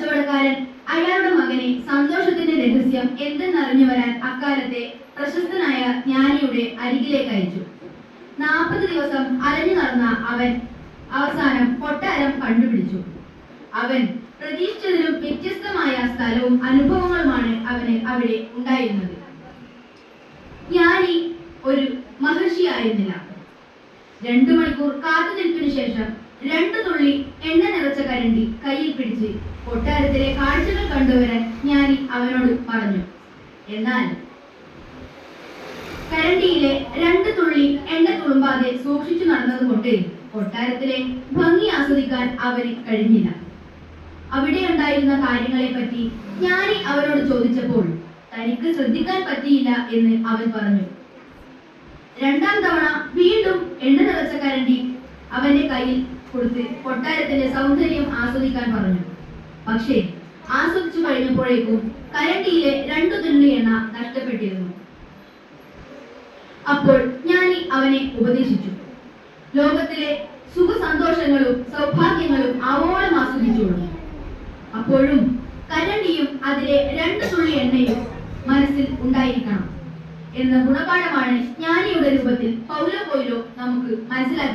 കച്ചവടക്കാരൻ അയാളുടെ മകനെ സന്തോഷത്തിന്റെ രഹസ്യം എന്തെന്നറിഞ്ഞു വരാൻ അക്കാലത്തെ പ്രശസ്തനായ ജ്ഞാനിയുടെ അരികിലേക്ക് അയച്ചു. 40 ദിവസം അലഞ്ഞു നടന്ന അവൻ അവസാനം കൊട്ടാരം കണ്ടുപിടിച്ചു. അവൻ പ്രതീക്ഷിച്ചതിലും വ്യത്യസ്തമായ സ്ഥലവും അനുഭവങ്ങളുമാണ് അവന് അവിടെ ഉണ്ടായിരുന്നത്. ജ്ഞാനി ഒരു മഹർഷിയായിരുന്നില്ല. 2 മണിക്കൂർ കാത്തുനിൽപ്പിന് ശേഷം 2 തുള്ളി എണ്ണ നിറച്ച കരണ്ടി കയ്യിൽ പിടിച്ച് കൊട്ടാരത്തിലെ കാഴ്ചകൾ കണ്ടുവരാൻ ജ്ഞാനി അവനോട് പറഞ്ഞു. എന്നാൽ കരണ്ടിയിലെ 2 തുള്ളി എണ്ണ തുളുമ്പാതെ സൂക്ഷിച്ചു നടന്നതുകൊണ്ട് കൊട്ടാരത്തിലെ ഭംഗി ആസ്വദിക്കാൻ അവന് കഴിഞ്ഞില്ല. അവിടെ ഉണ്ടായിരുന്ന കാര്യങ്ങളെ പറ്റി ജ്ഞാനി അവനോട് ചോദിച്ചപ്പോൾ തനിക്ക് ശ്രദ്ധിക്കാൻ പറ്റിയില്ല എന്ന് അവൻ പറഞ്ഞു. 2ാം തവണ വീണ്ടും എണ്ണ നിറച്ച കരണ്ടി അവന്റെ കയ്യിൽ കൊടുത്ത് കൊട്ടാരത്തിന്റെ സൗന്ദര്യം ആസ്വദിക്കാൻ പറഞ്ഞു. പക്ഷേ ആസ്വദിച്ചു കഴിഞ്ഞപ്പോഴേക്കും കരണ്ടിയിലെ 2 തുള്ളി എണ്ണ നഷ്ടപ്പെട്ടിരുന്നു. അപ്പോൾ ജ്ഞാനി അവനെ ഉപദേശിച്ചു. ലോകത്തിലെ സുഖ സന്തോഷങ്ങളും സൗഭാഗ്യങ്ങളും ആവോളം ആസ്വദിച്ചോളൂ. അപ്പോഴും കരണ്ടിയും അതിലെ 2 തുള്ളി എണ്ണയും മനസ്സിൽ ഉണ്ടായിരിക്കണം എന്ന ഗുണപാഠമാണ് ജ്ഞാനിയുടെ രൂപത്തിൽ പൗലോ കൊയ്ലോ നമുക്ക് മനസ്സിലാക്കി